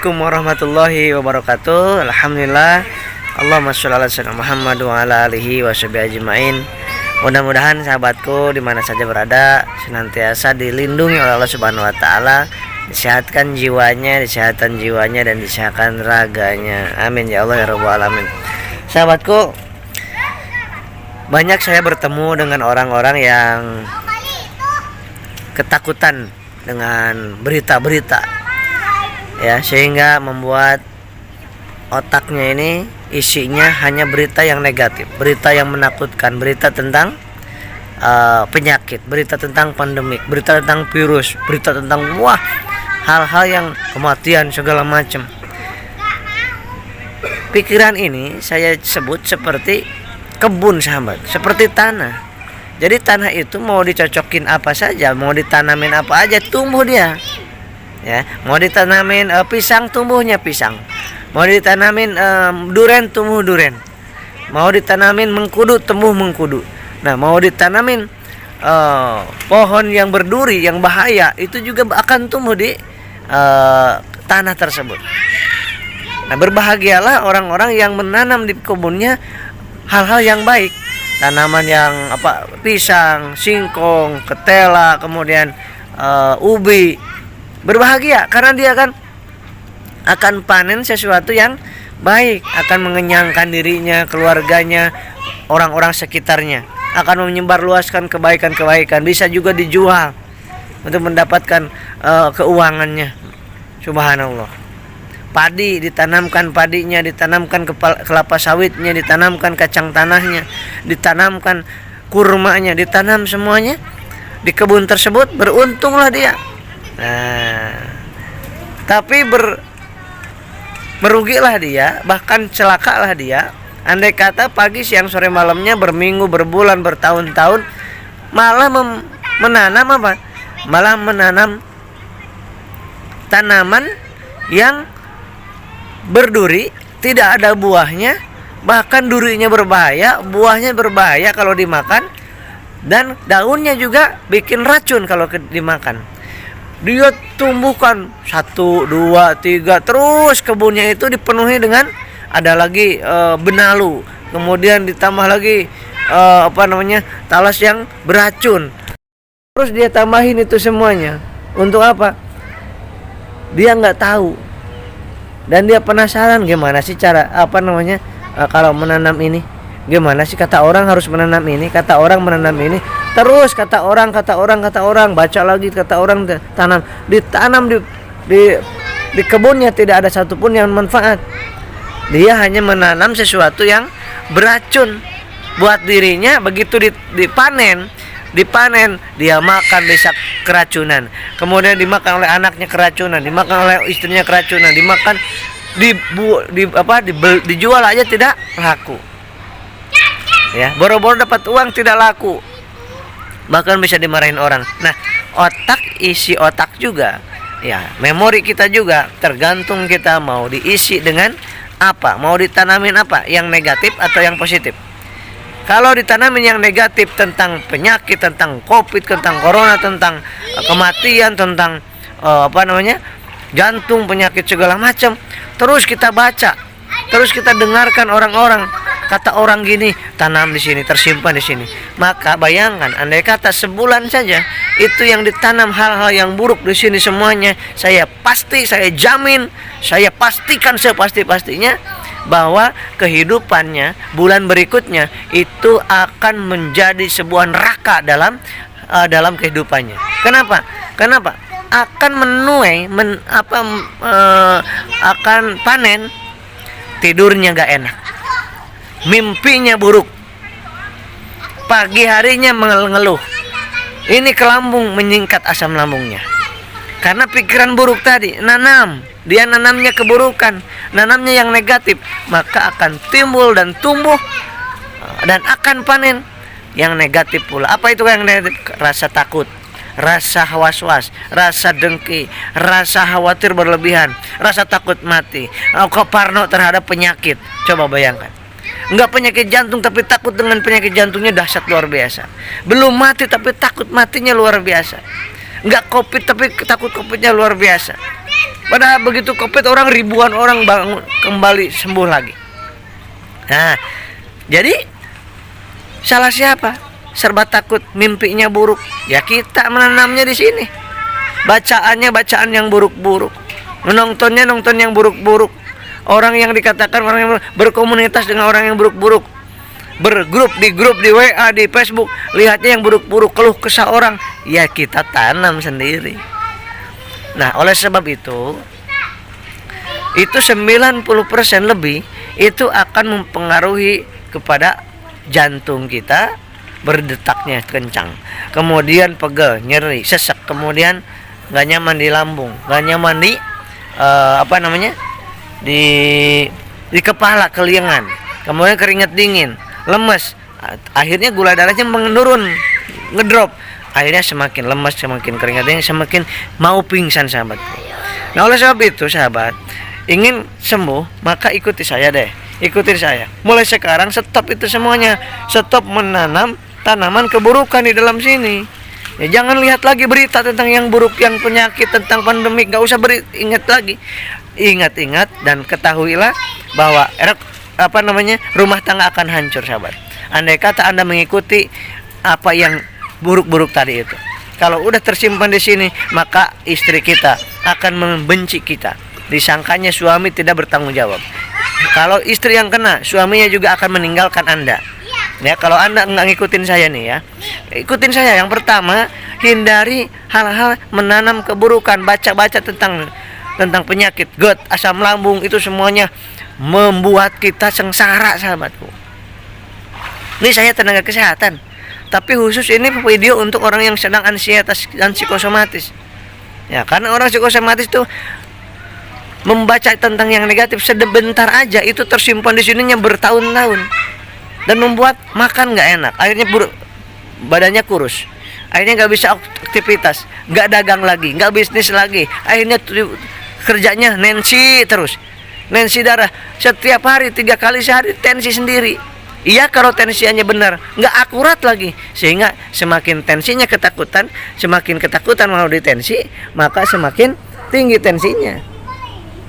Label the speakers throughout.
Speaker 1: Assalamualaikum warahmatullahi wabarakatuh. Alhamdulillah. Allahumma sholli ala sayyidina Muhammad wa ala alihi washabihi ajmain. Mudah-mudahan sahabatku di mana saja berada senantiasa dilindungi oleh Allah Subhanahu wa taala, disehatkan jiwanya, dan disehatkan raganya. Amin ya Allah ya rabbal alamin. Sahabatku, banyak saya bertemu dengan orang-orang yang ketakutan dengan berita-berita ya, sehingga membuat otaknya ini isinya hanya berita yang negatif, berita yang menakutkan, berita tentang penyakit, berita tentang pandemik, berita tentang virus, berita tentang hal-hal yang kematian segala macam. Pikiran ini saya sebut seperti kebun sahabat, seperti tanah. Jadi tanah itu mau dicocokin apa saja, mau ditanamin apa aja tumbuh dia. Ya, mau ditanamin pisang tumbuhnya pisang, mau ditanamin duren tumbuh duren, mau ditanamin mengkudu tumbuh mengkudu. Nah, mau ditanamin pohon yang berduri yang bahaya itu juga akan tumbuh di tanah tersebut. Nah, berbahagialah orang-orang yang menanam di kebunnya hal-hal yang baik, tanaman yang pisang, singkong, ketela, kemudian ubi. Berbahagia karena dia akan panen sesuatu yang baik, akan mengenyangkan dirinya, keluarganya, orang-orang sekitarnya, akan menyebarluaskan kebaikan-kebaikan, bisa juga dijual untuk mendapatkan keuangannya. Subhanallah. Padi ditanamkan, padinya ditanamkan, kelapa sawitnya ditanamkan, kacang tanahnya ditanamkan, kurmanya ditanam, semuanya di kebun tersebut, beruntunglah dia. Nah, tapi merugilah dia, bahkan celakalah dia. Andai kata pagi, siang, sore, malamnya, berminggu, berbulan, bertahun-tahun malah menanam Malah menanam tanaman yang berduri, tidak ada buahnya, bahkan durinya berbahaya, buahnya berbahaya kalau dimakan, dan daunnya juga bikin racun kalau dimakan. Dia tumbuhkan 1, 2, 3, terus kebunnya itu dipenuhi dengan ada lagi benalu, kemudian ditambah lagi talas yang beracun. Terus dia tambahin itu semuanya untuk apa? Dia nggak tahu, dan dia penasaran gimana sih cara kalau menanam ini. Gimana sih kata orang harus menanam ini, kata orang menanam ini, terus kata orang, baca lagi kata orang, ditanam di kebunnya tidak ada satupun yang manfaat. Dia hanya menanam sesuatu yang beracun buat dirinya. Begitu dipanen dia makan, bisa keracunan, kemudian dimakan oleh anaknya keracunan, dimakan oleh istrinya keracunan, dimakan, dijual aja tidak laku. Ya, boro-boro dapat uang tidak laku, bahkan bisa dimarahin orang. Nah, isi otak juga, ya, memori kita juga tergantung kita mau diisi dengan apa, mau ditanamin apa, yang negatif atau yang positif. Kalau ditanamin yang negatif tentang penyakit, tentang covid, tentang corona, tentang kematian, tentang jantung, penyakit segala macam, terus kita baca, terus kita dengarkan orang-orang, kata orang gini, tanam di sini, tersimpan di sini. Maka bayangkan, andai kata sebulan saja itu yang ditanam hal-hal yang buruk di sini semuanya, saya jamin, saya pastikan sepasti-pastinya bahwa kehidupannya bulan berikutnya itu akan menjadi sebuah neraka dalam kehidupannya. Kenapa? Akan menuai akan panen, tidurnya gak enak, mimpinya buruk, pagi harinya mengeluh. Ini ke lambung, menyingkat asam lambungnya karena pikiran buruk tadi. Dia nanamnya keburukan, nanamnya yang negatif, maka akan timbul dan tumbuh dan akan panen yang negatif pula. Apa itu yang negatif? Rasa takut, rasa was-was, rasa dengki, rasa khawatir berlebihan, rasa takut mati, parno terhadap penyakit. Coba bayangkan, enggak penyakit jantung tapi takut dengan penyakit jantungnya dahsyat luar biasa. Belum mati tapi takut matinya luar biasa. nggak COVID tapi takut COVIDnya luar biasa. Padahal begitu COVID orang ribuan orang bangun kembali sembuh lagi. Nah, jadi salah siapa? Serba takut, mimpinya buruk. Ya kita menanamnya di sini. Bacaannya bacaan yang buruk-buruk. Nonton yang buruk-buruk. Orang yang dikatakan orang yang berkomunitas dengan orang yang buruk-buruk. Bergrup di WA, di Facebook, lihatnya yang buruk-buruk, keluh kesah orang, ya kita tanam sendiri. Nah, oleh sebab itu 90% lebih itu akan mempengaruhi kepada jantung kita, berdetaknya kencang, kemudian pegel, nyeri, sesek, kemudian gak nyaman di lambung, gak nyaman di di kepala, keliengan, kemudian keringat dingin, lemes, akhirnya gula darahnya menurun, ngedrop, akhirnya semakin lemas, semakin keringat dingin, semakin mau pingsan, sahabat. Nah, oleh sebab itu sahabat, ingin sembuh maka ikuti saya deh, ikuti saya. Mulai sekarang stop itu semuanya, stop menanam tanaman keburukan di dalam sini. Ya, jangan lihat lagi berita tentang yang buruk, yang penyakit, tentang pandemi, gak usah ingat lagi. Ingat-ingat dan ketahuilah bahwa rumah tangga akan hancur, sahabat. Andai kata Anda mengikuti apa yang buruk-buruk tadi itu. Kalau udah tersimpan di sini, maka istri kita akan membenci kita. Disangkanya suami tidak bertanggung jawab. Kalau istri yang kena, suaminya juga akan meninggalkan Anda. Ya, kalau Anda nggak ngikutin saya nih ya, ikutin saya. Yang pertama, hindari hal-hal menanam keburukan. Baca-baca tentang penyakit GERD, asam lambung, itu semuanya membuat kita sengsara, sahabatku. Ini saya tenaga kesehatan, tapi khusus ini video untuk orang yang sedang ansietas dan psikosomatis. Ya, karena orang psikosomatis itu membaca tentang yang negatif sebentar aja itu tersimpan di sininya bertahun-tahun dan membuat makan nggak enak, akhirnya badannya kurus, akhirnya nggak bisa aktivitas, nggak dagang lagi, nggak bisnis lagi, akhirnya kerjanya nensi terus, nensi darah setiap hari, 3 kali sehari, tensi sendiri. Iya, kalau tensinya benar, nggak akurat lagi, sehingga semakin tensinya ketakutan, semakin ketakutan mau ditensi, maka semakin tinggi tensinya.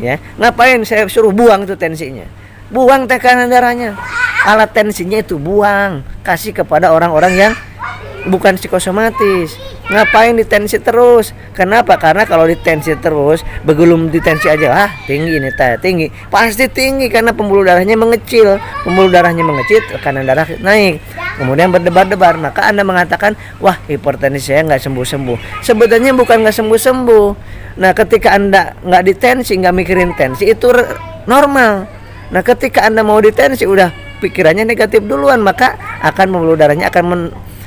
Speaker 1: Ya, ngapain saya suruh buang itu tensinya? Buang tekanan darahnya, alat tensinya itu buang, kasih kepada orang-orang yang bukan psikosomatis. Ngapain ditensi terus? Kenapa? Karena kalau ditensi terus, belum ditensi aja tinggi nih, tinggi, pasti tinggi karena pembuluh darahnya mengecil. Pembuluh darahnya mengecil, tekanan darah naik, kemudian berdebar-debar. Maka Anda mengatakan, wah, hipertensi saya nggak sembuh-sembuh. Sebenarnya bukan nggak sembuh-sembuh. Nah, ketika Anda nggak ditensi, nggak mikirin tensi, itu normal. Nah, ketika Anda mau ditensi, udah pikirannya negatif duluan, maka akan pembuluh darahnya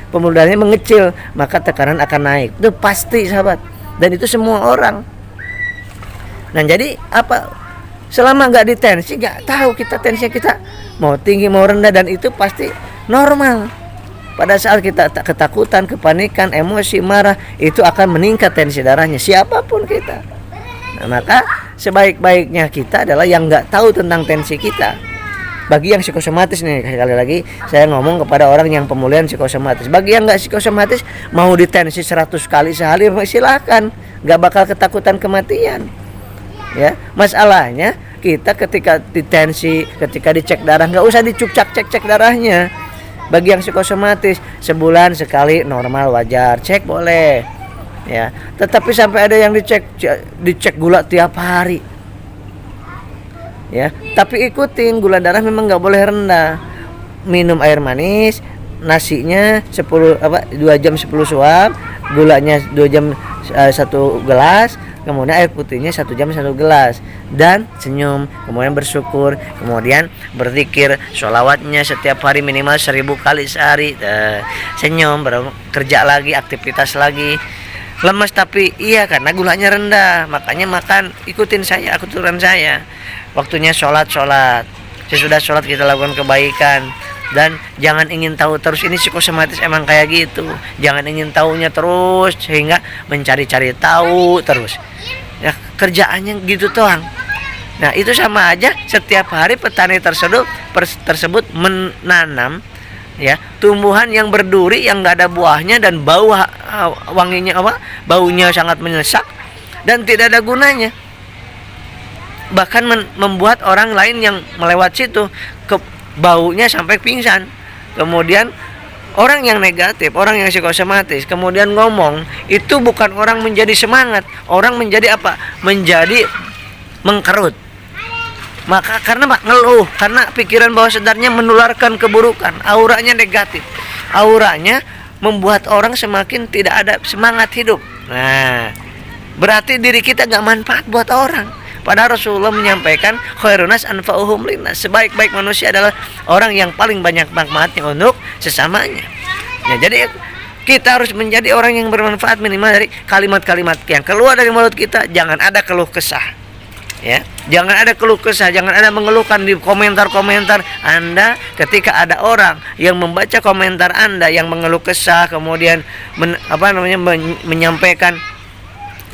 Speaker 1: pembuluh darahnya mengecil, maka tekanan akan naik. Itu pasti, sahabat. Dan itu semua orang. Nah, jadi apa? Selama nggak ditensi, nggak tahu kita tensinya kita mau tinggi mau rendah, dan itu pasti normal. Pada saat kita ketakutan, kepanikan, emosi, marah, itu akan meningkat tensi darahnya, siapapun kita. Nah, maka sebaik-baiknya kita adalah yang nggak tahu tentang tensi kita. Bagi yang psikosomatis nih, sekali lagi saya ngomong kepada orang yang pemulihan psikosomatis. Bagi yang nggak psikosomatis, mau ditensi 100 kali sehari, silakan, nggak bakal ketakutan kematian. Ya, masalahnya kita ketika ditensi, ketika dicek darah, nggak usah cek darahnya. Bagi yang psikosomatis, sebulan sekali normal, wajar, cek boleh. Ya, tetapi sampai ada yang dicek gula tiap hari. Ya, tapi ikutin, gula darah memang nggak boleh rendah. Minum air manis, nasinya 2 jam 10 suap, gulanya 2 jam 1 gelas, kemudian air putihnya 1 jam 1 gelas, dan senyum, kemudian bersyukur, kemudian berzikir, sholawatnya setiap hari minimal 1000 kali sehari, senyum, baru kerja lagi, aktivitas lagi. Lemas tapi iya karena gulanya rendah, makanya makan, ikutin saya, aturan saya. Waktunya sholat. Sesudah sholat kita lakukan kebaikan. Dan jangan ingin tahu terus, ini psikosomatis emang kayak gitu. Jangan ingin tahunya terus sehingga mencari-cari tahu terus. Ya, kerjaannya gitu doang. Nah, itu sama aja setiap hari petani tersebut menanam ya, tumbuhan yang berduri yang nggak ada buahnya dan wanginya baunya sangat menyesak dan tidak ada gunanya, bahkan membuat orang lain yang melewat situ baunya sampai pingsan. Kemudian orang yang negatif, orang yang psikosomatis kemudian ngomong, itu bukan orang menjadi semangat, orang menjadi apa? Menjadi mengkerut. Maka karena ngeluh, karena pikiran bawah sadarnya menularkan keburukan, auranya negatif, auranya membuat orang semakin tidak ada semangat hidup. Nah, berarti diri kita gak manfaat buat orang. Padahal Rasulullah menyampaikan khairunas anfa'uhum linnas, sebaik-baik manusia adalah orang yang paling banyak manfaatnya untuk sesamanya. Ya, jadi kita harus menjadi orang yang bermanfaat, minimal dari kalimat-kalimat yang keluar dari mulut kita. Jangan ada keluh kesah, ya, jangan ada keluh kesah, jangan ada mengeluhkan di komentar-komentar Anda. Ketika ada orang yang membaca komentar Anda yang mengeluh kesah, kemudian menyampaikan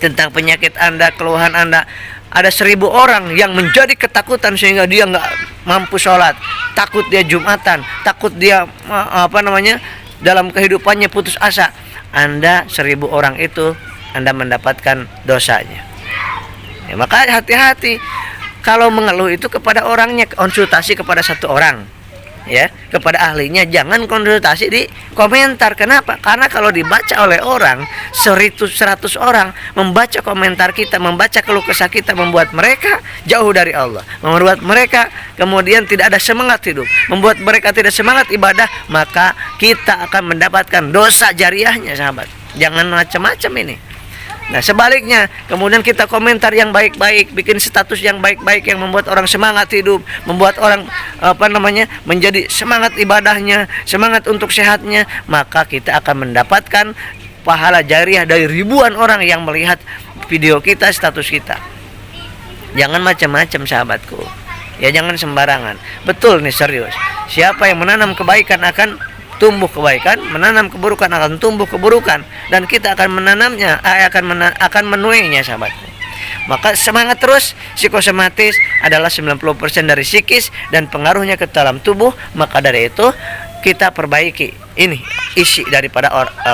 Speaker 1: tentang penyakit Anda, keluhan Anda, ada 1000 orang yang menjadi ketakutan sehingga dia nggak mampu sholat, takut dia Jumatan, takut dia dalam kehidupannya putus asa. Anda 1000 orang itu Anda mendapatkan dosanya. Ya, maka hati-hati kalau mengeluh itu kepada orangnya, konsultasi kepada satu orang, ya, kepada ahlinya, jangan konsultasi di komentar. Kenapa? Karena kalau dibaca oleh orang 100 orang membaca komentar kita, membaca keluh kesah kita, membuat mereka jauh dari Allah, membuat mereka kemudian tidak ada semangat hidup, membuat mereka tidak semangat ibadah, maka kita akan mendapatkan dosa jariahnya, sahabat. Jangan macam-macam ini. Nah, sebaliknya, kemudian kita komentar yang baik-baik, bikin status yang baik-baik yang membuat orang semangat hidup, membuat orang menjadi semangat ibadahnya, semangat untuk sehatnya, maka kita akan mendapatkan pahala jariah dari ribuan orang yang melihat video kita, status kita. Jangan macam-macam, sahabatku. Ya, jangan sembarangan. Betul nih, serius. Siapa yang menanam kebaikan akan tumbuh kebaikan, menanam keburukan akan tumbuh keburukan, dan kita akan menanamnya, akan menuainya, sahabat. Maka semangat terus. Psikosomatis adalah 90% dari psikis dan pengaruhnya ke dalam tubuh. Maka dari itu kita perbaiki ini isi daripada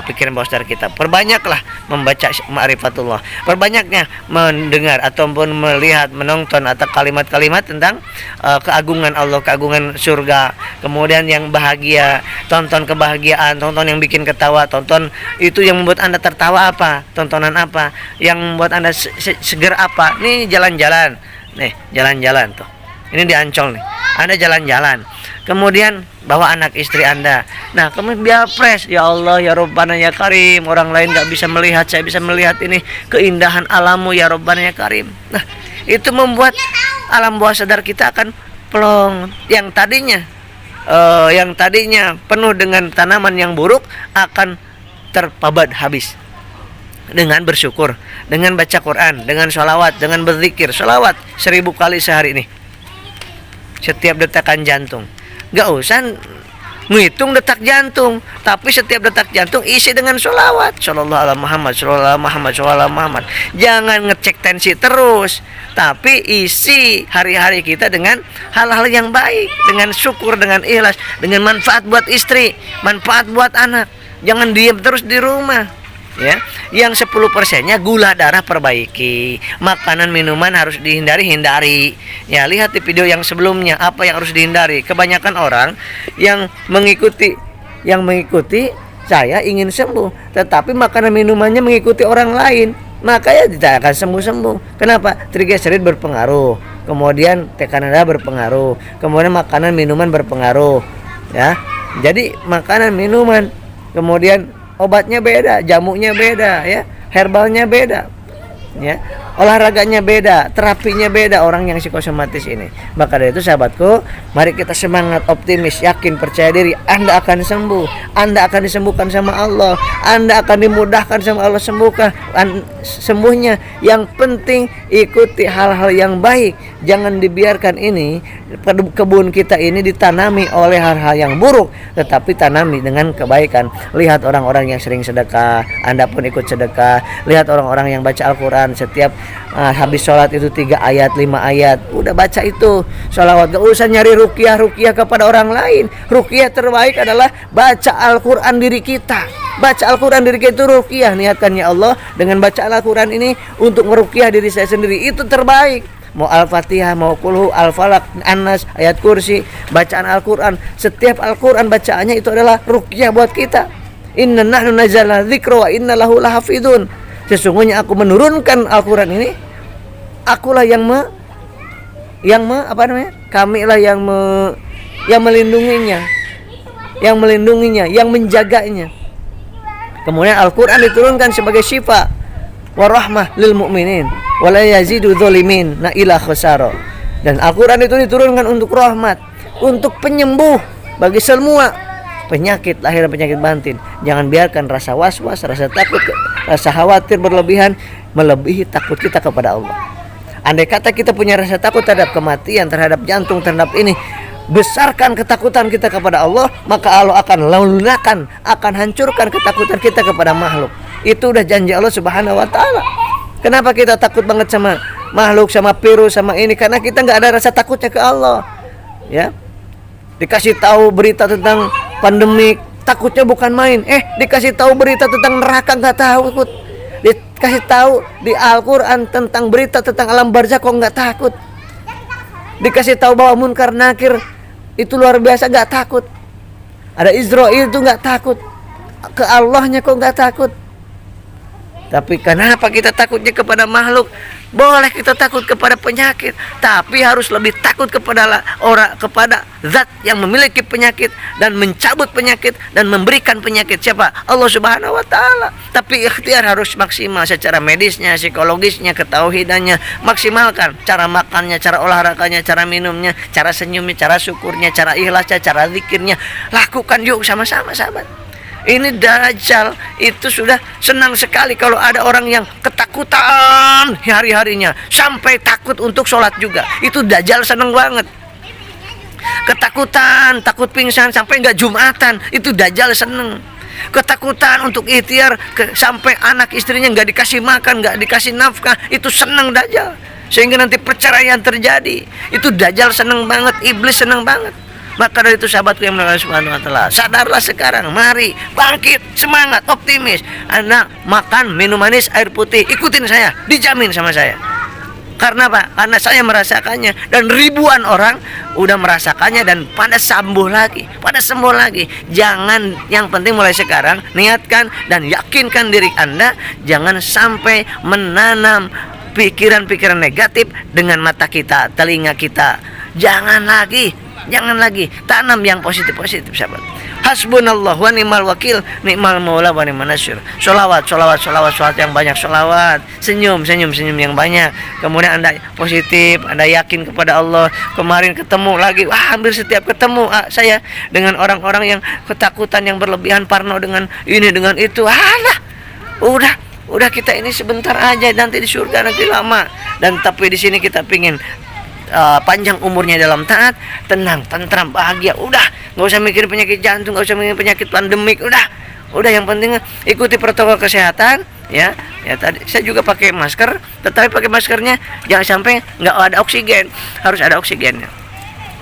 Speaker 1: pikiran bawah sadar kita. Perbanyaklah membaca ma'rifatullah, perbanyaknya mendengar ataupun melihat, menonton atau kalimat-kalimat tentang keagungan Allah, keagungan surga, kemudian yang bahagia, tonton kebahagiaan, tonton yang bikin ketawa, tonton itu yang membuat Anda tertawa apa, tontonan apa yang membuat Anda seger apa. Nih jalan-jalan, nih jalan-jalan tuh, ini di Ancol nih, Anda jalan-jalan, kemudian bawa anak istri Anda. Nah, kemudian biar fresh. Ya Allah, ya Rabbana ya Karim, orang lain gak bisa melihat, saya bisa melihat ini keindahan alammu ya Rabbana ya Karim. Nah, itu membuat alam bawah sadar kita akan plong. Yang tadinya penuh dengan tanaman yang buruk akan terpabat habis dengan bersyukur, dengan baca Quran, dengan sholawat, dengan berzikir. Sholawat 1000 kali sehari ini, setiap detakan jantung. Gak usah ngitung detak jantung, tapi setiap detak jantung isi dengan sholawat. Shallallahu ala Muhammad, shallallahu ala Muhammad, shallallahu ala Muhammad. Jangan ngecek tensi terus, tapi isi hari-hari kita dengan hal-hal yang baik, dengan syukur, dengan ikhlas, dengan manfaat buat istri, manfaat buat anak. Jangan diam terus di rumah. Ya, yang 10%-nya gula darah perbaiki, makanan minuman harus hindari. Ya, lihat di video yang sebelumnya apa yang harus dihindari. Kebanyakan orang yang mengikuti saya ingin sembuh, tetapi makanan minumannya mengikuti orang lain, maka ya tidak akan sembuh-sembuh. Kenapa? Triglycerid berpengaruh, kemudian tekanan darah berpengaruh, kemudian makanan minuman berpengaruh. Ya, jadi makanan minuman, kemudian obatnya beda, jamunya beda, ya, herbalnya beda, ya, olahraganya beda, terapinya beda orang yang psikosomatis ini. Maka dari itu, sahabatku, mari kita semangat, optimis, yakin, percaya diri. Anda akan sembuh, Anda akan disembuhkan sama Allah, Anda akan dimudahkan sama Allah sembuhnya. Yang penting ikuti hal-hal yang baik. Jangan dibiarkan ini kebun kita ini ditanami oleh hal-hal yang buruk, tetapi tanami dengan kebaikan. Lihat orang-orang yang sering sedekah, Anda pun ikut sedekah. Lihat orang-orang yang baca Al-Quran, setiap habis sholat itu 3 ayat 5 ayat, udah baca itu sholawat. Gak usah nyari ruqyah kepada orang lain. Ruqyah terbaik adalah baca Al-Quran diri kita. Baca Al-Quran diri kita itu ruqyah. Niatkan ya Allah dengan baca Al-Quran ini untuk meruqyah diri saya sendiri, itu terbaik. Mau Al-Fatihah, mau Qul Al-Falaq, An-Nas, ayat kursi, bacaan Al-Quran. Setiap Al-Quran bacaannya itu adalah ruqyah buat kita. Inna nahnu nazzalna dzikra wa inna lahu lahafidun. Sesungguhnya aku menurunkan Al-Quran ini, akulah kamilah yang melindunginya, yang menjaganya. Kemudian Al-Quran diturunkan sebagai syifa wa rahmah lil mu'minin wa la yazidu dzalimin na ila khasara. Dan Al-Quran itu diturunkan untuk rahmat, untuk penyembuh bagi semua penyakit lahir dan penyakit batin. Jangan biarkan rasa was-was, rasa takut, rasa khawatir berlebihan melebihi takut kita kepada Allah. Andai kata kita punya rasa takut terhadap kematian, terhadap jantung, terhadap ini, besarkan ketakutan kita kepada Allah, maka Allah akan lunakkan, akan hancurkan ketakutan kita kepada makhluk. Itu udah janji Allah Subhanahu wa taala. Kenapa kita takut banget sama makhluk, sama virus, sama ini? Karena kita nggak ada rasa takutnya ke Allah. Ya, dikasih tahu berita tentang pandemik, takutnya bukan main. Dikasih tahu berita tentang neraka nggak takut. Dikasih tahu di Al-Quran tentang berita tentang alam barzakh kok nggak takut. Dikasih tahu bahwa munkar nakir itu luar biasa, nggak takut. Ada Israel itu nggak takut. Ke Allahnya kok nggak takut. Tapi kenapa kita takutnya kepada makhluk? Boleh kita takut kepada penyakit, tapi harus lebih takut kepada zat yang memiliki penyakit dan mencabut penyakit dan memberikan penyakit. Siapa? Allah Subhanahu wa taala. Tapi ikhtiar harus maksimal secara medisnya, psikologisnya, ketauhidannya, maksimalkan cara makannya, cara olahraganya, cara minumnya, cara senyumnya, cara syukurnya, cara ikhlasnya, cara zikirnya. Lakukan yuk sama-sama sahabat. Ini Dajjal itu sudah senang sekali kalau ada orang yang ketakutan hari-harinya sampai takut untuk sholat juga. Itu Dajjal senang banget. Ketakutan, takut pingsan sampai nggak Jumatan, itu Dajjal senang. Ketakutan untuk ikhtiar sampai anak istrinya nggak dikasih makan, nggak dikasih nafkah, itu senang Dajjal. Sehingga nanti perceraian terjadi, itu Dajjal senang banget, iblis senang banget. Maka dari itu sahabatku yang Allah Subhanahu wa taala, sadarlah sekarang, mari bangkit, semangat, optimis. Anda makan minum manis, air putih, ikutin saya, dijamin sama saya. Karena apa? Karena saya merasakannya dan ribuan orang udah merasakannya dan pada sembuh lagi. Jangan, yang penting mulai sekarang niatkan dan yakinkan diri Anda, jangan sampai menanam pikiran-pikiran negatif dengan mata kita, telinga kita. Jangan lagi tanam yang positif sahabat. Hasbunallah wa ni'mal wakil, ni'mal maula wa ni'man nasyir. Sholawat yang banyak, sholawat, senyum yang banyak. Kemudian Anda positif, Anda yakin kepada Allah. Kemarin ketemu lagi, hampir setiap ketemu saya dengan orang-orang yang ketakutan, yang berlebihan, parno dengan ini dengan itu. Udah kita ini sebentar aja, nanti di surga nanti lama. Dan tapi di sini kita pingin panjang umurnya dalam taat, tenang, tentram, bahagia. Udah, nggak usah mikir penyakit jantung, nggak usah mikir penyakit pandemik. Udah yang penting ikuti protokol kesehatan. Ya tadi saya juga pakai masker, tetapi pakai maskernya jangan sampai nggak ada oksigen, harus ada oksigennya.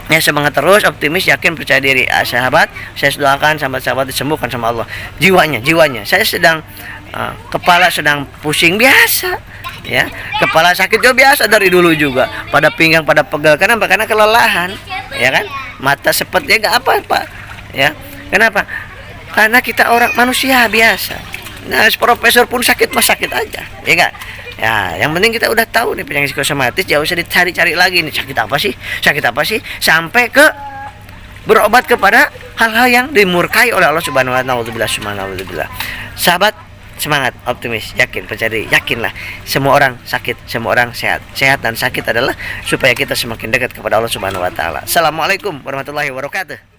Speaker 1: Ya, semangat terus, optimis, yakin, percaya diri. Sahabat, saya doakan sahabat-sahabat disembuhkan sama Allah. Jiwanya. Saya sedang kepala sedang pusing biasa. Ya, kepala sakit juga biasa dari dulu juga. Pada pinggang, pada pegal. Kenapa? Karena kelelahan. Ya kan? Mata sepetnya nggak apa-apa. Ya. Kenapa? Karena kita orang manusia biasa. Nah, profesor pun sakit aja. Ya kan? Ya, yang penting kita udah tahu nih penyakit psikosomatis, jangan usah dicari-cari lagi nih sakit apa sih sampai ke berobat kepada hal-hal yang dimurkai oleh Allah Subhanahu wa taala. Sahabat, semangat, optimis, yakin, percaya diri, yakinlah. Semua orang sakit, semua orang sehat. Sehat dan sakit adalah supaya kita semakin dekat kepada Allah Subhanahu wa taala. Assalamualaikum warahmatullahi wabarakatuh.